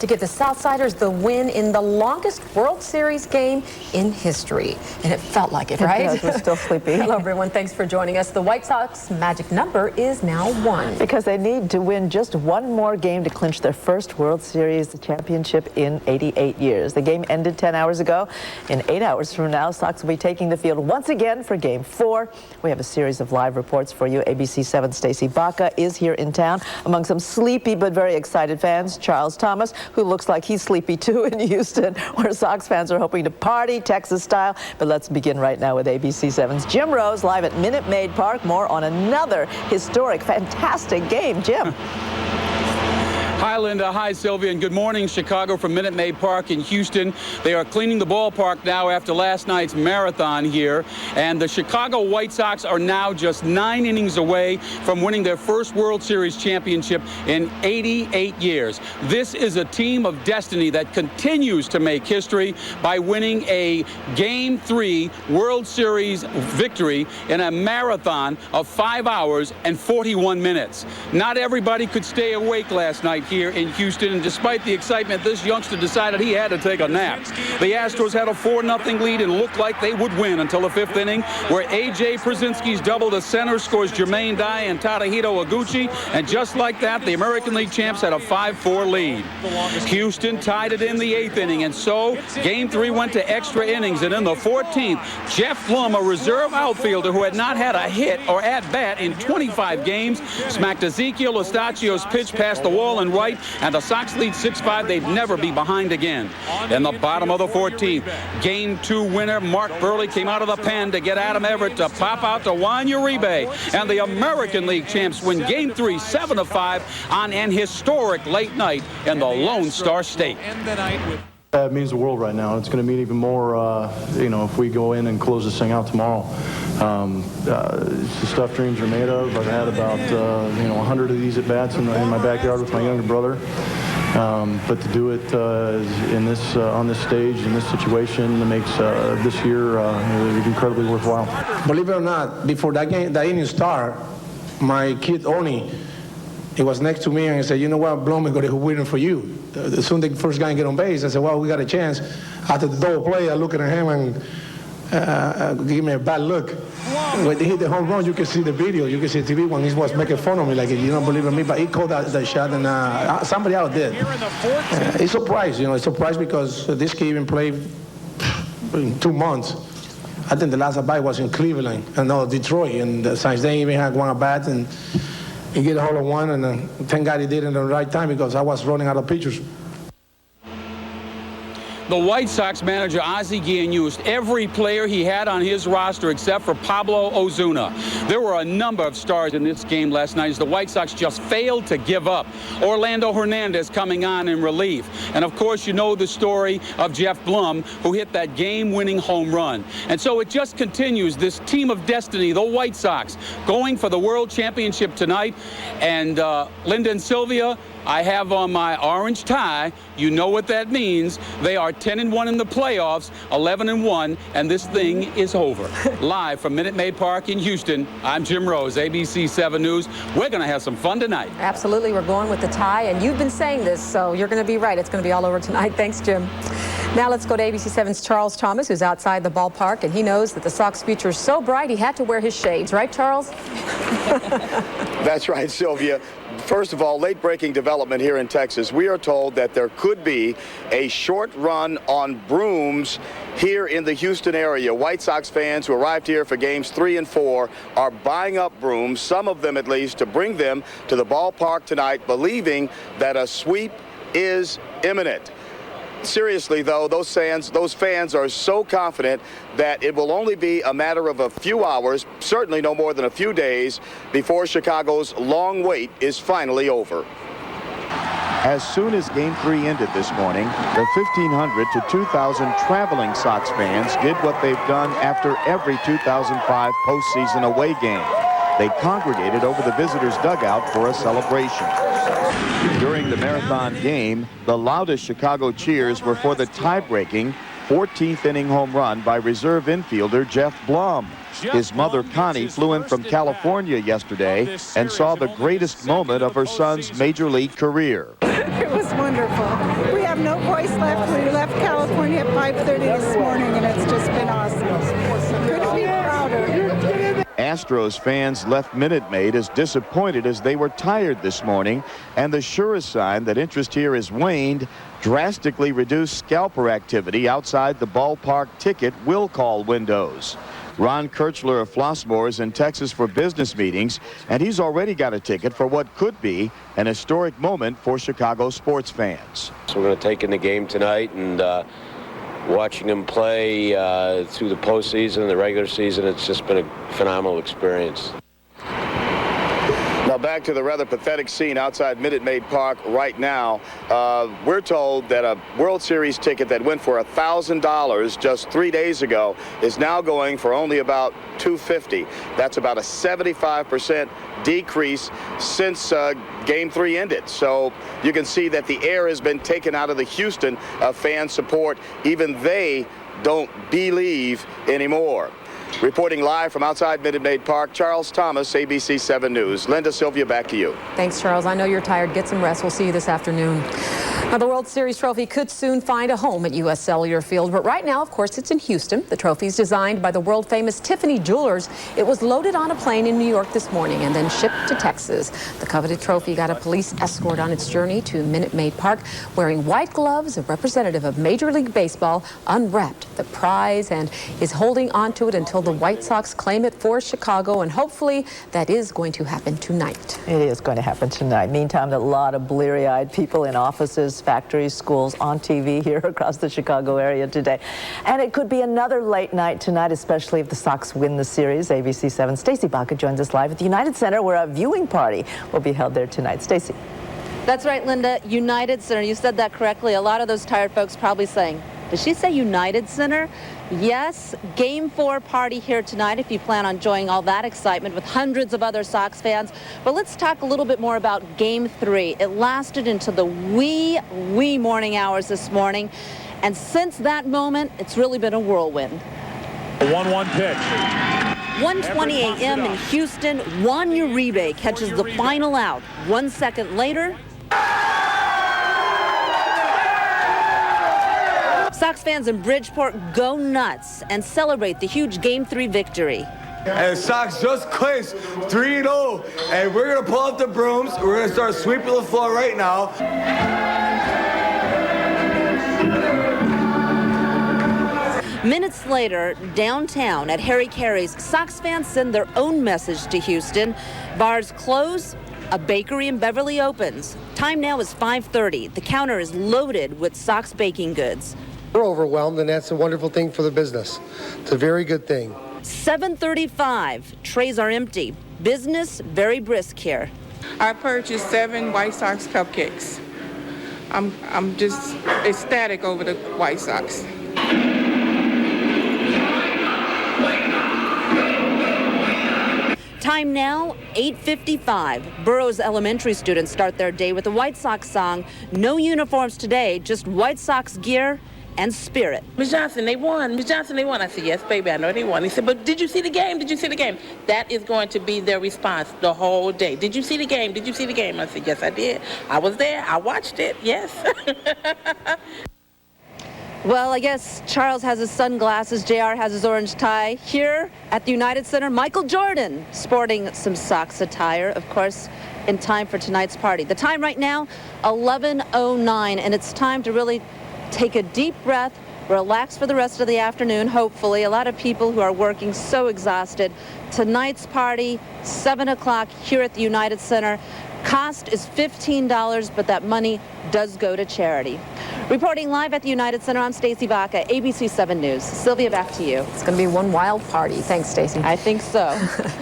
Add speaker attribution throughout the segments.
Speaker 1: to give the Southsiders the win in the longest World Series game in history. And it felt like it, right?
Speaker 2: We're still sleepy.
Speaker 1: Hello, everyone. Thanks for joining us. The White Sox magic number is now 1.
Speaker 2: Because they need to win just one more game to clinch their first World Series championship in 88 years. The game ended 10 hours ago. In 8 hours from now, Sox will be taking the field once again for Game 4. We have a series of live reports for you. ABC 7's Stacey Baca is here in town. Among some sleepy but very excited fans, Charles Thomas, who looks like he's sleepy too in Houston, where Sox fans are hoping to party Texas style. But let's begin right now with ABC 7's Jim Rose live at Minute Maid Park. More on another historic, fantastic game. Jim.
Speaker 3: Hi, Linda. Hi, Sylvia. And good morning, Chicago, from Minute Maid Park in Houston. They are cleaning the ballpark now after last night's marathon here. And the Chicago White Sox are now just 9 innings away from winning their first World Series championship in 88 years. This is a team of destiny that continues to make history by winning a Game 3 World Series victory in a marathon of 5 hours and 41 minutes. Not everybody could stay awake last night here in Houston, and despite the excitement, this youngster decided he had to take a nap. The Astros had a 4-0 lead and looked like they would win until the 5th inning, where A.J. Przinsky's double to center scores Jermaine Dye and Tadahito Iguchi, and just like that, the American League champs had a 5-4 lead. Houston tied it in the 8th inning, and so Game 3 went to extra innings, and in the 14th, Jeff Blum, a reserve outfielder who had not had a hit or at-bat in 25 games, smacked Ezekiel Estacio's pitch past the wall and right, and the Sox lead 6-5. They'd never be behind again. In the bottom of the 14th, Game 2 winner Mark Burley came out of the pen to get Adam Everett to pop out to Juan Uribe, and the American League champs win Game 3 7-5 on an historic late night in the Lone Star State.
Speaker 4: It means the world right now. It's going to mean even more, if we go in and close this thing out tomorrow. It's the stuff dreams are made of. I've had about, 100 of these at-bats in my backyard with my younger brother. But to do it on this stage, in this situation, makes this year incredibly worthwhile.
Speaker 5: Believe it or not, before that inning start, my kid Oni, he was next to me and he said, "You know what, Blum is going to be waiting for you." As soon as the first guy get on base, I said, "Well, we got a chance." After the double play, I look at him and give me a bad look. When he hit the home run, you can see the video, you can see the TV when he was making fun of me, like, "You don't believe in me," but he called that shot, and somebody else did. He's surprised, he's surprised because this kid even played in 2 months. I think the last at-bat was in Cleveland, Detroit, and since then he even had one at-bat, and he get a hole in one, and thank God he did it at the right time because I was running out of pitchers.
Speaker 3: The White Sox manager, Ozzie Guillen, used every player he had on his roster except for Pablo Ozuna. There were a number of stars in this game last night as the White Sox just failed to give up. Orlando Hernandez coming on in relief. And, of course, you know the story of Jeff Blum, who hit that game-winning home run. And so it just continues, this team of destiny, the White Sox, going for the World Championship tonight. And Linda and Sylvia, I have on my orange tie. You know what that means. They are 10-1 in the playoffs, 11-1, and this thing is over. Live from Minute Maid Park in Houston, I'm Jim Rose, ABC 7 News. We're going to have some fun tonight.
Speaker 1: Absolutely. We're going with the tie, and you've been saying this, so you're going to be right. It's going to be all over tonight. Thanks, Jim. Now let's go to ABC 7's Charles Thomas, who's outside the ballpark, and he knows that the Sox future is so bright he had to wear his shades. Right, Charles?
Speaker 6: That's right, Sylvia. First of all, late-breaking development here in Texas. We are told that there could be a short run on brooms here in the Houston area. White Sox fans who arrived here for games 3 and 4 are buying up brooms, some of them at least, to bring them to the ballpark tonight, believing that a sweep is imminent. Seriously, though, those fans are so confident that it will only be a matter of a few hours, certainly no more than a few days, before Chicago's long wait is finally over.
Speaker 7: As soon as Game 3 ended this morning, the 1,500 to 2,000 traveling Sox fans did what they've done after every 2005 postseason away game. They congregated over the visitors' dugout for a celebration. During the marathon game, the loudest Chicago cheers were for the tie-breaking 14th inning home run by reserve infielder Jeff Blum. His mother, Connie, flew in from California yesterday and saw the greatest moment of her son's major league career.
Speaker 8: It was wonderful. We no voice left. We left California at 5:30 this morning, and it's just been awesome. Couldn't be prouder.
Speaker 7: Astros fans left Minute Maid as disappointed as they were tired this morning, and the surest sign that interest here has waned, drastically reduced scalper activity outside the ballpark ticket will call windows. Ron Kirchler of Flossmoor is in Texas for business meetings, and he's already got a ticket for what could be an historic moment for Chicago sports fans.
Speaker 9: So we're going to take in the game tonight, and watching them play through the postseason, the regular season, it's just been a phenomenal experience.
Speaker 6: Now back to the rather pathetic scene outside Minute Maid Park right now. We're told that a World Series ticket that went for $1,000 just 3 days ago is now going for only about $250. That's about a 75% decrease since Game 3 ended. So you can see that the air has been taken out of the Houston fan support. Even they don't believe anymore. Reporting live from outside Minute Maid Park, Charles Thomas, ABC 7 News. Linda, Sylvia, back to you.
Speaker 1: Thanks, Charles. I know you're tired. Get some rest. We'll see you this afternoon. Now, the World Series trophy could soon find a home at U.S. Cellular Field, but right now, of course, it's in Houston. The trophy is designed by the world-famous Tiffany Jewelers. It was loaded on a plane in New York this morning and then shipped to Texas. The coveted trophy got a police escort on its journey to Minute Maid Park. Wearing white gloves, a representative of Major League Baseball unwrapped the prize and is holding onto it until the White Sox claim it for Chicago, and hopefully that is going to happen tonight.
Speaker 2: It is going to happen tonight. Meantime, a lot of bleary-eyed people in offices, factories, schools, on TV here across the Chicago area today. And it could be another late night tonight, especially if the Sox win the series. ABC 7's Stacey Baca joins us live at the United Center, where a viewing party will be held there tonight. Stacey.
Speaker 10: That's right, Linda. United Center. You said that correctly. A lot of those tired folks probably saying, did she say United Center? Yes, Game 4 party here tonight if you plan on enjoying all that excitement with hundreds of other Sox fans. But let's talk a little bit more about Game 3. It lasted into the wee morning hours this morning. And since that moment, it's really been a whirlwind.
Speaker 11: A 1-1 pitch.
Speaker 10: 1:20 a.m. in Houston, Juan Uribe catches the final out. 1 second later, Sox fans in Bridgeport go nuts and celebrate the huge Game 3 victory.
Speaker 12: And Sox just clinched 3-0, and we're going to pull out the brooms. We're going to start sweeping the floor right now.
Speaker 10: Minutes later, downtown at Harry Caray's, Sox fans send their own message to Houston. Bars close, a bakery in Beverly opens. Time now is 5:30. The counter is loaded with Sox baking goods.
Speaker 13: We're overwhelmed, and that's a wonderful thing for the business. It's a very good thing.
Speaker 10: 7:35, trays are empty. Business very brisk here.
Speaker 14: I purchased 7 White Sox cupcakes. I'm just ecstatic over the White Sox.
Speaker 10: Time now, 8:55. Burroughs Elementary students start their day with the White Sox song. No uniforms today, just White Sox gear and spirit.
Speaker 15: Ms. Johnson, they won. Ms. Johnson, they won. I said, yes, baby, I know they won. He said, but did you see the game? Did you see the game? That is going to be their response the whole day. Did you see the game? Did you see the game? I said, yes, I did. I was there. I watched it. Yes.
Speaker 10: Well, I guess Charles has his sunglasses, JR has his orange tie. Here at the United Center, Michael Jordan sporting some Sox attire, of course, in time for tonight's party. The time right now, 11:09, and it's time to really take a deep breath, relax for the rest of the afternoon, hopefully. A lot of people who are working so exhausted. Tonight's party, 7 o'clock here at the United Center. Cost is $15, but that money does go to charity. Reporting live at the United Center, I'm Stacey Baca, ABC 7 News. Sylvia, back to you.
Speaker 1: It's going to be one wild party. Thanks, Stacey.
Speaker 10: I think so.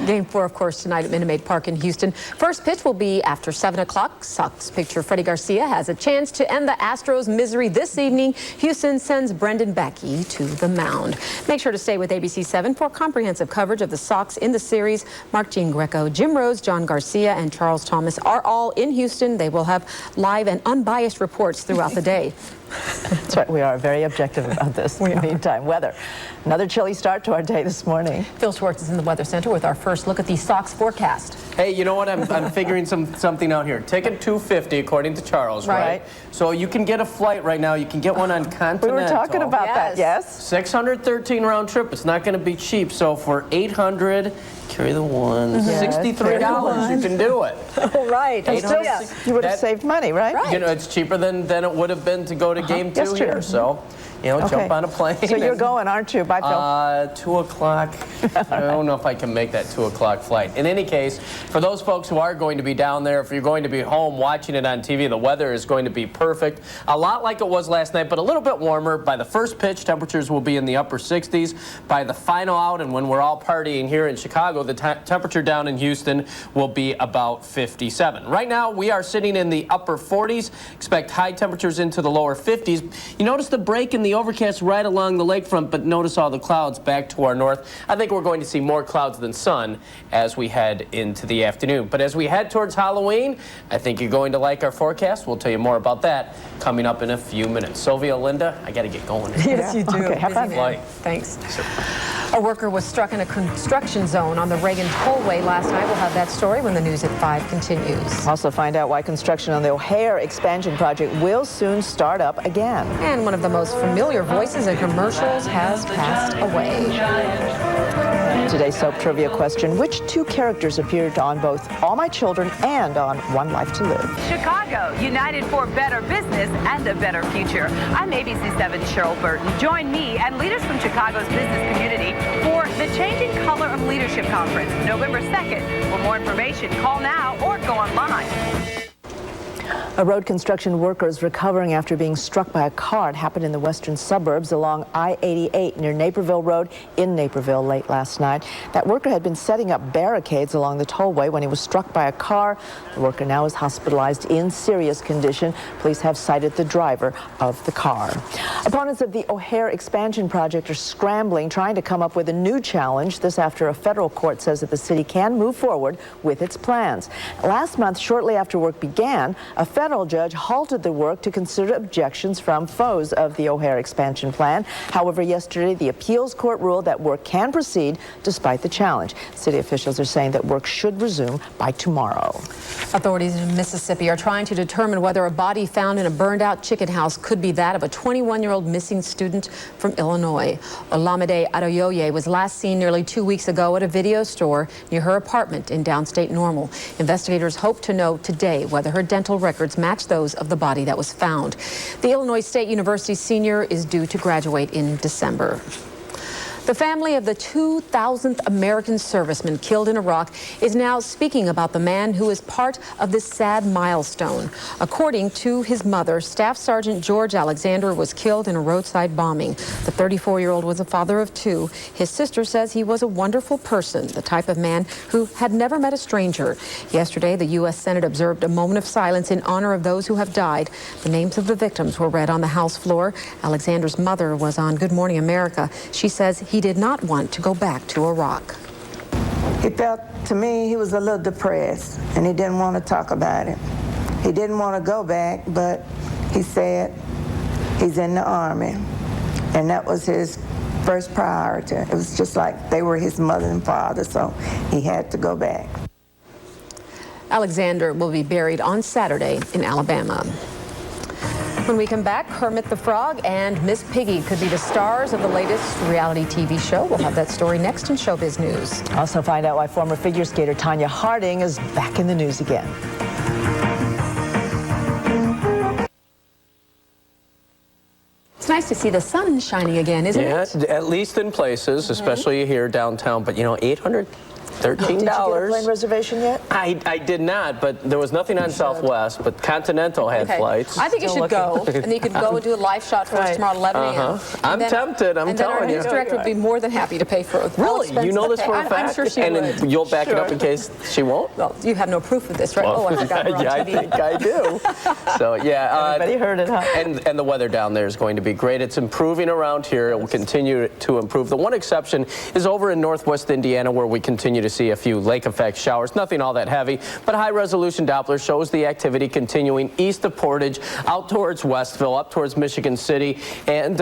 Speaker 1: Game 4, of course, tonight at Minute Maid Park in Houston. First pitch will be after 7 o'clock. Sox pitcher Freddie Garcia has a chance to end the Astros' misery this evening. Houston sends Brendan Becky to the mound. Make sure to stay with ABC 7 for comprehensive coverage of the Sox in the series. Mark Jean Greco, Jim Rose, John Garcia, and Charles Thomas are all in Houston. They will have live and unbiased reports throughout the day.
Speaker 2: That's right. We are very objective about this. In the meantime, weather. Another chilly start to our day this morning.
Speaker 1: Phil Schwartz is in the Weather Center with our first look at the SOX forecast.
Speaker 16: Hey, you know what? I'm figuring something out here. Ticket $250 according to Charles, right? So you can get a flight right now. You can get one on Continental.
Speaker 2: We were talking about that, yes.
Speaker 16: 613 round trip. It's not going to be cheap. So for 800, carry the one, $63, you can do it.
Speaker 2: Oh, right. You would have saved money, right?
Speaker 16: You know, it's cheaper than it would have been to go to game 2 here. So, you know, jump on a plane.
Speaker 2: So you're going, aren't you? Bye, Phil.
Speaker 16: 2 o'clock. I don't know if I can make that 2 o'clock flight. In any case, for those folks who are going to be down there, if you're going to be home watching it on TV, the weather is going to be perfect. A lot like it was last night, but a little bit warmer. By the first pitch, temperatures will be in the upper 60s. By the final out, and when we're all partying here in Chicago, the temperature down in Houston will be about 57. Right now, we are sitting in the upper 40s. Expect high temperatures into the lower 50s. You notice the break in the overcast right along the lakefront, but notice all the clouds back to our north. I think we're going to see more clouds than sun as we head into the afternoon. But as we head towards Halloween, I think you're going to like our forecast. We'll tell you more about that coming up in a few minutes. Sylvia, Linda, I got to get going.
Speaker 1: Yes, you do.
Speaker 2: Okay, have fun.
Speaker 1: Thanks. A worker was struck in a construction zone on the Reagan Tollway last night. We'll have that story when the news at 5 continues.
Speaker 2: Also find out why construction on the O'Hare expansion project will soon start up again.
Speaker 1: And one of the most familiar voices in commercials has passed away.
Speaker 2: Today's soap trivia question: which 2 characters appeared on both All My Children and on One Life to Live?
Speaker 17: Chicago, united for better business and a better future. I'm ABC 7's Cheryl Burton. Join me and leaders from Chicago's business community for the Changing Color of Leadership Conference, November 2nd. For more information, call now or go online.
Speaker 2: A road construction worker is recovering after being struck by a car. It happened in the western suburbs along I-88 near Naperville Road in Naperville late last night. That worker had been setting up barricades along the tollway when he was struck by a car. The worker now is hospitalized in serious condition. Police have cited the driver of the car. Opponents of the O'Hare expansion project are scrambling, trying to come up with a new challenge. This after a federal court says that the city can move forward with its plans. Last month, shortly after work began, a federal judge halted the work to consider objections from foes of the O'Hare expansion plan. However, yesterday, the appeals court ruled that work can proceed despite the challenge. City officials are saying that work should resume by tomorrow.
Speaker 1: Authorities in Mississippi are trying to determine whether a body found in a burned-out chicken house could be that of a 21-year-old missing student from Illinois. Olamide Adeoye was last seen nearly 2 weeks ago at a video store near her apartment in downstate Normal. Investigators hope to know today whether her dental records match those of the body that was found. The Illinois State University senior is due to graduate in December. The family of the 2,000th American serviceman killed in Iraq is now speaking about the man who is part of this sad milestone. According to his mother, Staff Sergeant George Alexander was killed in a roadside bombing. The 34-year-old was a father of 2. His sister says he was a wonderful person, the type of man who had never met a stranger. Yesterday, the U.S. Senate observed a moment of silence in honor of those who have died. The names of the victims were read on the House floor. Alexander's mother was on Good Morning America. She says he did not want to go back to Iraq.
Speaker 18: He felt, to me, he was a little depressed, and he didn't want to talk about it. He didn't want to go back, but he said he's in the Army, and that was his first priority. It was just like they were his mother and father, so he had to go back.
Speaker 1: Alexander will be buried on Saturday in Alabama. When we come back, Kermit the Frog and Miss Piggy could be the stars of the latest reality TV show. We'll have that story next in Showbiz News.
Speaker 2: Also find out why former figure skater Tanya Harding is back in the news again.
Speaker 1: It's nice to see the sun shining again, isn't it?
Speaker 16: Yeah, at least in places, especially here downtown. But, you know, $813.
Speaker 2: Did you get a plane reservation yet?
Speaker 16: I did not, but there was nothing on Southwest, but Continental had flights.
Speaker 1: I think you should go, and then you could go and do a live shot for us tomorrow at 11 a.m.
Speaker 16: I'm tempted, I'm telling you.
Speaker 1: And then our news director would be more than happy to pay for it.
Speaker 16: Really? You know this for a fact?
Speaker 1: I'm sure she
Speaker 16: would.
Speaker 1: And
Speaker 16: you'll back it up in case she won't?
Speaker 1: Well, you have no proof of this, right?
Speaker 16: Well,
Speaker 1: I forgot we're on
Speaker 16: yeah,
Speaker 1: TV.
Speaker 16: I think I do. So, yeah.
Speaker 2: Everybody heard it, huh?
Speaker 16: And the weather down there is going to be great. It's improving around here. It will continue to improve. The one exception is over in northwest Indiana, where we continue to to see a few lake effect showers. Nothing all that heavy, but high-resolution Doppler shows the activity continuing east of Portage, out towards Westville, up towards Michigan City, and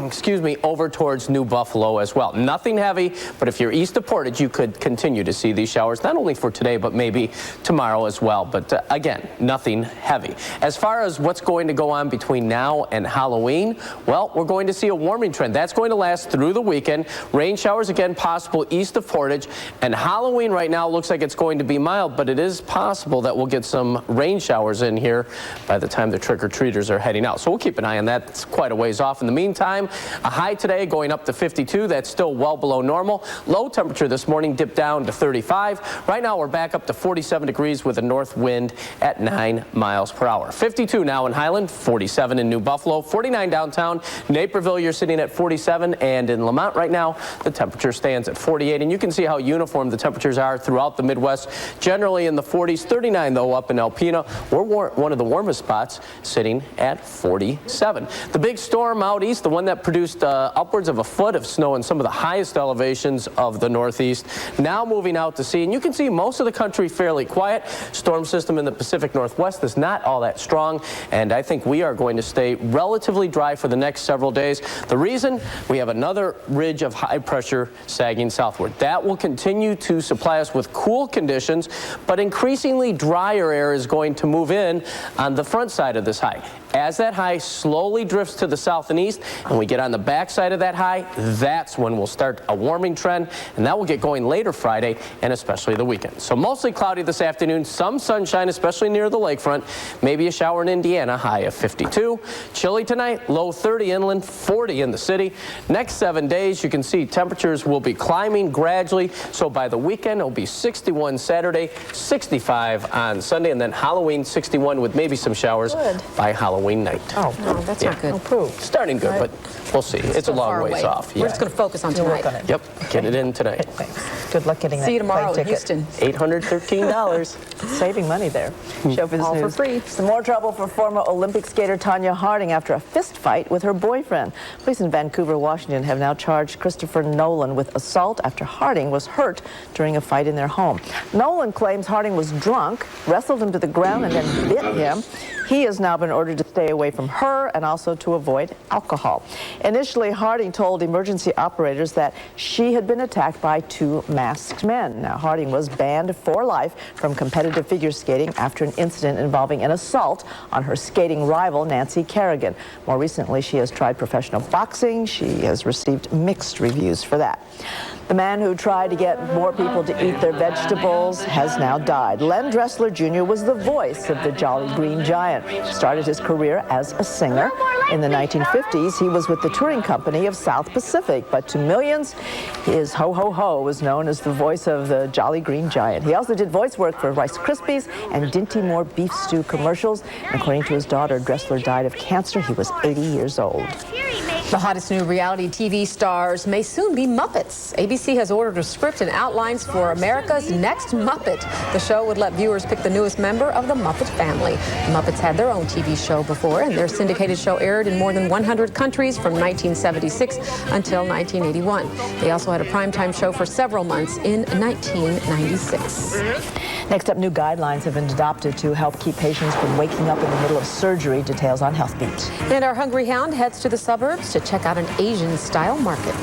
Speaker 16: excuse me, over towards New Buffalo as well. Nothing heavy, but if you're east of Portage, you could continue to see these showers, not only for today, but maybe tomorrow as well. But again, nothing heavy. As far as what's going to go on between now and Halloween, well, we're going to see a warming trend. That's going to last through the weekend. Rain showers again possible east of Portage, and Halloween right now looks like it's going to be mild, but it is possible that we'll get some rain showers in here by the time the trick-or-treaters are heading out. So we'll keep an eye on that. It's quite a ways off. In the meantime, a high today going up to 52. That's still well below normal. Low temperature this morning dipped down to 35. Right now we're back up to 47 degrees with a north wind at 9 miles per hour. 52 now in Highland, 47 in New Buffalo, 49 downtown. Naperville, you're sitting at 47, and in Lamont right now, the temperature stands at 48. And you can see how uniform the temperatures are throughout the Midwest. Generally in the 40s, 39 though up in Alpena. We're one of the warmest spots, sitting at 47. The big storm out east, the one that produced upwards of a foot of snow in some of the highest elevations of the Northeast, now moving out to sea. And you can see most of the country fairly quiet. Storm system in the Pacific Northwest is not all that strong, and I think we are going to stay relatively dry for the next several days. The reason, we have another ridge of high pressure sagging southward. That will continue to supply us with cool conditions, but increasingly drier air is going to move in on the front side of this high. As that high slowly drifts to the south and east, and we get on the back side of that high, that's when we'll start a warming trend, and that will get going later Friday and especially the weekend. So mostly cloudy this afternoon, some sunshine, especially near the lakefront, maybe a shower in Indiana, high of 52. Chilly tonight, low 30 inland, 40 in the city. Next 7 days, you can see temperatures will be climbing gradually, so by the weekend, it'll be 61 Saturday, 65 on Sunday, and then Halloween 61 with maybe some showers by Halloween night.
Speaker 1: Oh, no, that's not good.
Speaker 16: Starting good, but we'll see. It's a long ways off.
Speaker 1: We're just going to focus on tonight.
Speaker 16: Yep, get it in tonight.
Speaker 2: Good luck getting that.
Speaker 1: See you tomorrow
Speaker 2: plane
Speaker 1: in
Speaker 2: ticket.
Speaker 1: Houston.
Speaker 2: $813. Saving money there. Showbiz
Speaker 1: All
Speaker 2: News.
Speaker 1: for free.
Speaker 2: Some more trouble for former Olympic skater Tanya Harding after a fist fight with her boyfriend. Police in Vancouver, Washington have now charged Christopher Nolan with assault after Harding was hurt during a fight in their home. Nolan claims Harding was drunk, wrestled him to the ground, and then bit him. He has now been ordered to stay away from her and also to avoid alcohol. Initially, Harding told emergency operators that she had been attacked by 2 masked men. Now, Harding was banned for life from competitive figure skating after an incident involving an assault on her skating rival, Nancy Kerrigan. More recently, she has tried professional boxing. She has received mixed reviews for that. The man who tried to get more people to eat their vegetables has now died. Len Dressler Jr. was the voice of the Jolly Green Giant. He started his career as a singer. In the 1950s, he was with the touring company of South Pacific, but to millions, his ho-ho-ho was known as the voice of the Jolly Green Giant. He also did voice work for Rice Krispies and Dinty Moore beef stew commercials. And according to his daughter, Dressler died of cancer. He was 80 years old.
Speaker 1: The hottest new reality TV stars may soon be Muppets. ABC has ordered a script and outlines for America's Next Muppet. The show would let viewers pick the newest member of the Muppet family. The Muppets had their own TV show before, and their syndicated show aired in more than 100 countries from 1976 until 1981. They also had a primetime show for several months in 1996.
Speaker 2: Next up, new guidelines have been adopted to help keep patients from waking up in the middle of surgery. Details on HealthBeat.
Speaker 1: And our hungry hound heads to the suburbs to check out an Asian-style market.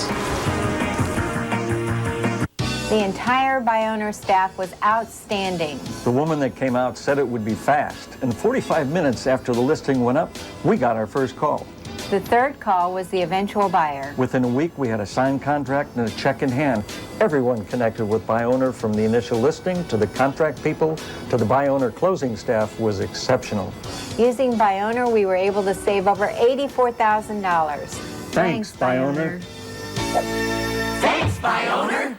Speaker 19: The entire Bioner staff was outstanding.
Speaker 20: The woman that came out said it would be fast, and 45 minutes after the listing went up, we got our first call.
Speaker 19: The third call was the eventual buyer.
Speaker 20: Within a week, we had a signed contract and a check in hand. Everyone connected with Bioner, from the initial listing to the contract people to the Bioner closing staff, was exceptional.
Speaker 19: Using Bioner, we were able to save over $84,000.
Speaker 20: Thanks, Bioner.
Speaker 21: Thanks, Bioner.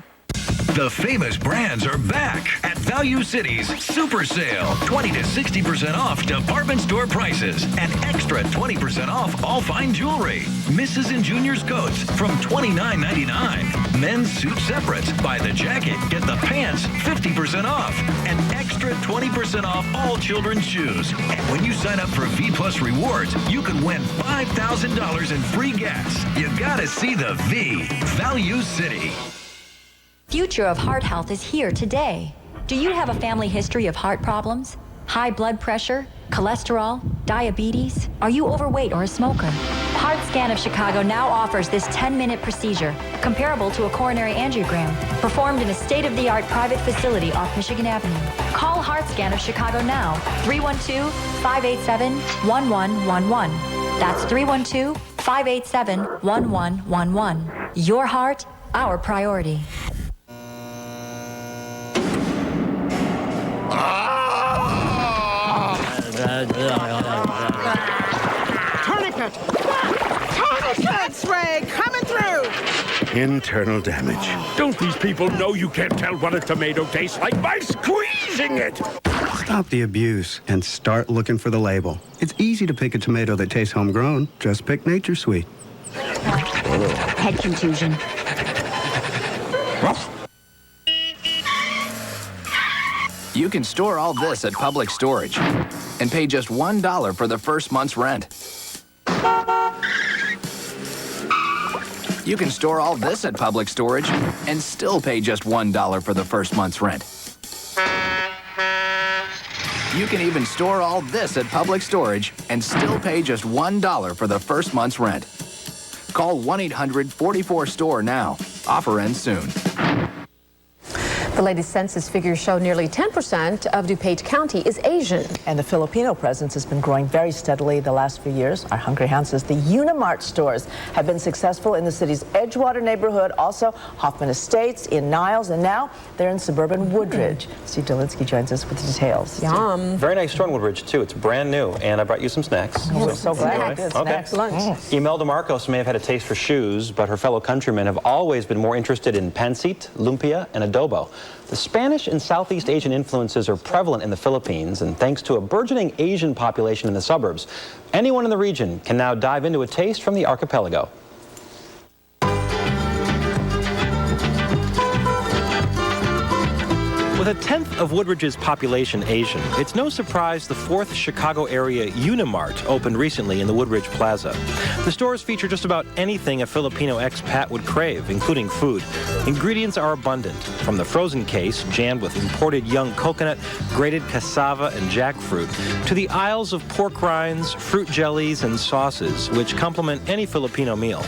Speaker 21: The famous brands are back at Value City's Super Sale. 20 to 60% off department store prices and extra 20% off all fine jewelry. Mrs. and Junior's coats from $29.99. Men's suit separates. Buy the jacket, get the pants 50% off. And extra 20% off all children's shoes. And when you sign up for V Plus Rewards, you could win $5,000 in free gas. You gotta see the V. Value City.
Speaker 4: Future of heart health is here today. Do you have a family history of heart problems? High blood pressure? Cholesterol? Diabetes? Are you overweight or a smoker? Heart Scan of Chicago now offers this 10-minute procedure, comparable to a coronary angiogram, performed in a state-of-the-art private facility off Michigan Avenue. Call Heart Scan of Chicago now, 312-587-1111. That's 312-587-1111. Your heart, our priority.
Speaker 8: Tourniquet! Tourniquets, Ray, coming through!
Speaker 22: Internal damage. Don't these people know you can't tell what a tomato tastes like by squeezing it?
Speaker 23: Stop the abuse and start looking for the label. It's easy to pick a tomato that tastes homegrown. Just pick Nature Sweet.
Speaker 4: Head contusion.
Speaker 24: You can store all this at Public Storage and pay just $1 for the first month's rent. You can store all this at Public Storage and still pay just $1 for the first month's rent. You can even store all this at Public Storage and still pay just $1 for the first month's rent. Call 1-800-44-STORE now. Offer ends soon.
Speaker 1: The latest census figures show nearly 10% of DuPage County is Asian.
Speaker 2: And the Filipino presence has been growing very steadily the last few years. Our Hungry Hound says the Unimart stores have been successful in the city's Edgewater neighborhood, also Hoffman Estates, in Niles, and now they're in suburban Woodridge. Steve Dolinsky joins us with the details.
Speaker 1: Yum.
Speaker 25: Very nice store in Woodridge, too. It's brand new, and I brought you some snacks.
Speaker 2: Oh, we're so glad. Good
Speaker 25: okay.
Speaker 2: snacks. Lunch.
Speaker 25: Imelda Marcos may have had a taste for shoes, but her fellow countrymen have always been more interested in pancit, lumpia, and adobo. The Spanish and Southeast Asian influences are prevalent in the Philippines, and thanks to a burgeoning Asian population in the suburbs, anyone in the region can now dive into a taste from the archipelago. With a tenth of Woodridge's population Asian, it's no surprise the fourth Chicago area Unimart opened recently in the Woodridge Plaza. The stores feature just about anything a Filipino expat would crave, including food. Ingredients are abundant, from the frozen case, jammed with imported young coconut, grated cassava, and jackfruit, to the aisles of pork rinds, fruit jellies, and sauces, which complement any Filipino meal.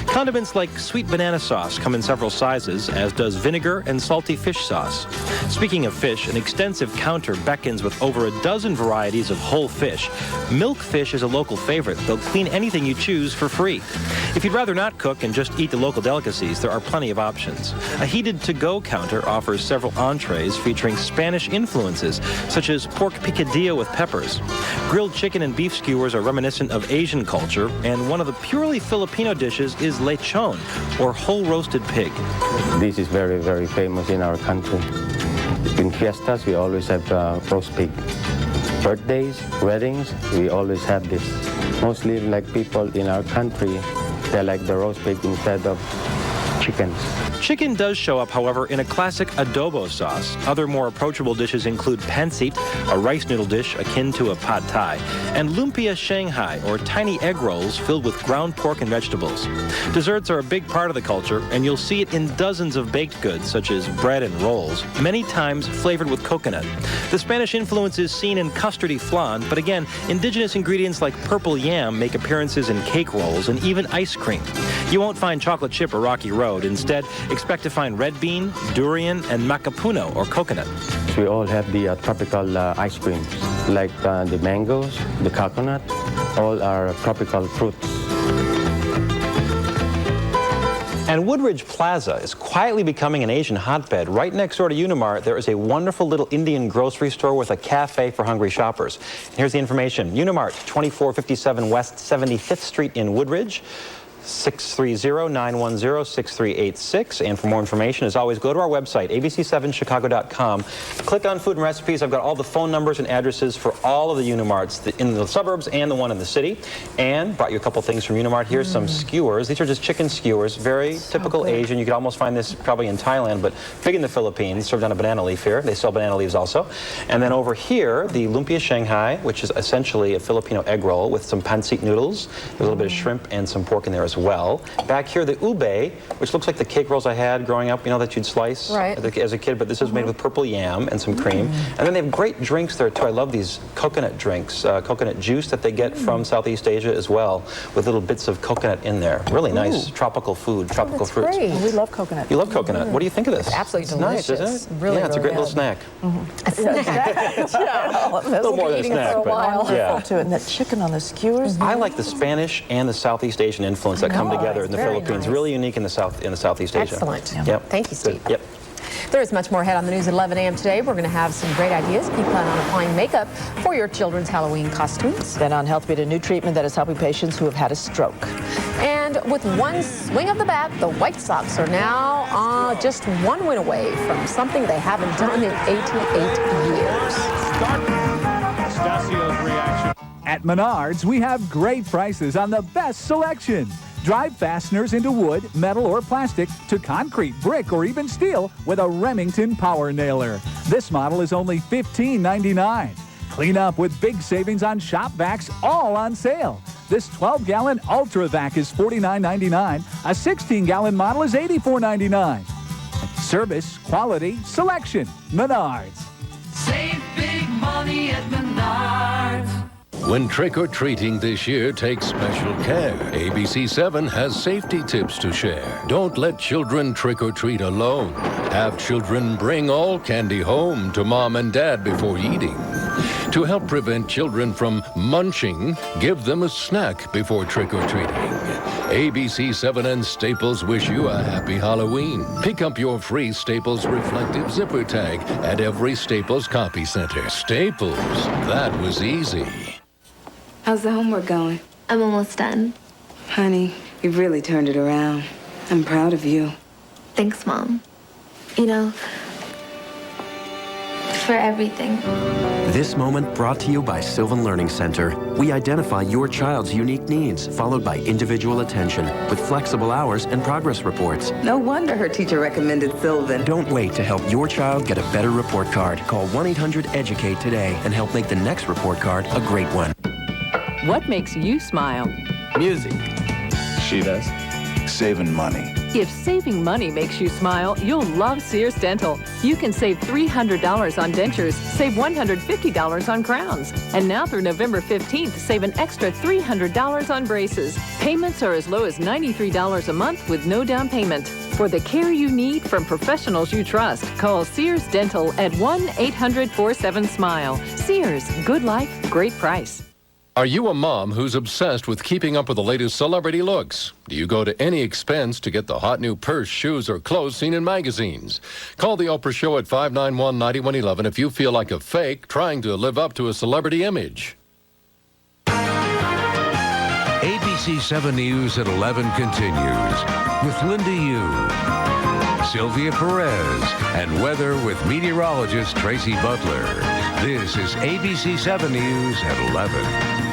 Speaker 25: Condiments like sweet banana sauce come in several sizes, as does vinegar and salty fish sauce. Speaking of fish, an extensive counter beckons with over a dozen varieties of whole fish. Milkfish is a local favorite. They'll clean anything you choose for free. If you'd rather not cook and just eat the local delicacies, there are plenty of options. A heated to-go counter offers several entrees featuring Spanish influences, such as pork picadillo with peppers. Grilled chicken and beef skewers are reminiscent of Asian culture, and one of the purely Filipino dishes is lechon, or whole roasted pig.
Speaker 26: This is very, very famous in our country. In fiestas, we always have roast pig. Birthdays, weddings, we always have this. Mostly like people in our country, they like the roast pig instead of chickens.
Speaker 25: Chicken does show up, however, in a classic adobo sauce. Other more approachable dishes include pancit, a rice noodle dish akin to a pad thai, and lumpia Shanghai, or tiny egg rolls filled with ground pork and vegetables. Desserts are a big part of the culture, and you'll see it in dozens of baked goods, such as bread and rolls, many times flavored with coconut. The Spanish influence is seen in custardy flan, but again, indigenous ingredients like purple yam make appearances in cake rolls and even ice cream. You won't find chocolate chip or Rocky Road. Instead, expect to find red bean, durian, and macapuno, or coconut.
Speaker 26: We all have the tropical ice creams, like the mangoes, the coconut, all are tropical fruits.
Speaker 25: And Woodridge Plaza is quietly becoming an Asian hotbed. Right next door to Unimart, there is a wonderful little Indian grocery store with a cafe for hungry shoppers. Here's the information. Unimart, 2457 West 75th Street in Woodridge. 630-910-6386. And for more information, as always, go to our website, abc7chicago.com. Click on food and recipes. I've got all the phone numbers and addresses for all of the Unimarts in the suburbs and the one in the city. And brought you a couple things from Unimart. Here's some skewers. These are just chicken skewers, very typical Asian. You could almost find this probably in Thailand, but big in the Philippines, served on a banana leaf here. They sell banana leaves also. And then over here, the lumpia Shanghai, which is essentially a Filipino egg roll with some pancit noodles. There's a little bit of shrimp and some pork in there as well. as well. Back here, the ube, which looks like the cake rolls I had growing up, you know, that you'd slice as a kid, but this is made with purple yam and some cream. And then they have great drinks there, too. I love these coconut drinks, coconut juice that they get from Southeast Asia as well, with little bits of coconut in there. Really nice tropical food, tropical fruits.
Speaker 2: Great. We love coconut.
Speaker 25: You love coconut. What do you think of this?
Speaker 1: Absolutely
Speaker 25: delicious.
Speaker 1: delicious.
Speaker 25: Nice, isn't it?
Speaker 1: Really,
Speaker 25: yeah, it's a great
Speaker 1: really
Speaker 25: little snack.
Speaker 1: A snack.
Speaker 25: A little more than a snack, but yeah.
Speaker 2: To it. And that chicken on the skewers.
Speaker 25: I like the Spanish and the Southeast Asian influence that come together in the Philippines.
Speaker 1: nice.
Speaker 25: Really unique in the Southeast Asia.
Speaker 1: Excellent.
Speaker 25: Yep.
Speaker 1: Thank you, Steve.
Speaker 25: Yep.
Speaker 1: There is much more ahead on the news at 11 a.m. today. We're going to have some great ideas. Keep planning on applying makeup for your children's Halloween costumes.
Speaker 2: Then on Health Beat, a new treatment that is helping patients who have had a stroke.
Speaker 1: And with one swing of the bat, the White Sox are now just one win away from something they haven't done in 88 years.
Speaker 3: Stacio's reaction. At Menards, we have great prices on the best selection. Drive fasteners into wood, metal, or plastic to concrete, brick, or even steel with a Remington Power Nailer. This model is only $15.99. Clean up with big savings on shop vacs, all on sale. This 12-gallon Ultra Vac is $49.99. A 16-gallon model is $84.99. Service, quality, selection. Menards.
Speaker 5: Save big money at Menards.
Speaker 6: When trick-or-treating this year takes special care, ABC7 has safety tips to share. Don't let children trick-or-treat alone. Have children bring all candy home to mom and dad before eating. To help prevent children from munching, give them a snack before trick-or-treating. ABC7 and Staples wish you a happy Halloween. Pick up your free Staples reflective zipper tag at every Staples copy center. Staples, that was easy.
Speaker 7: How's the homework going?
Speaker 9: I'm almost done.
Speaker 7: Honey, you've really turned it around. I'm proud of you.
Speaker 9: Thanks, Mom. You know, for everything.
Speaker 11: This moment brought to you by Sylvan Learning Center. We identify your child's unique needs, followed by individual attention, with flexible hours and progress reports.
Speaker 7: No wonder her teacher recommended Sylvan.
Speaker 11: Don't wait to help your child get a better report card. Call 1-800-EDUCATE today and help make the next report card a great one.
Speaker 27: What makes you smile?
Speaker 28: Music. She does. Saving money.
Speaker 27: If saving money makes you smile, you'll love Sears Dental. You can save $300 on dentures, save $150 on crowns. And now through November 15th, save an extra $300 on braces. Payments are as low as $93 a month with no down payment. For the care you need from professionals you trust, call Sears Dental at 1-800-47-SMILE. Sears, good life, great price.
Speaker 6: Are you a mom who's obsessed with keeping up with the latest celebrity looks? Do you go to any expense to get the hot new purse, shoes, or clothes seen in magazines? Call The Oprah Show at 591-9111 if you feel like a fake trying to live up to a celebrity image.
Speaker 21: ABC 7 News at 11 continues with Linda Yu, Sylvia Perez, and weather with meteorologist Tracy Butler. This is ABC 7 News at 11.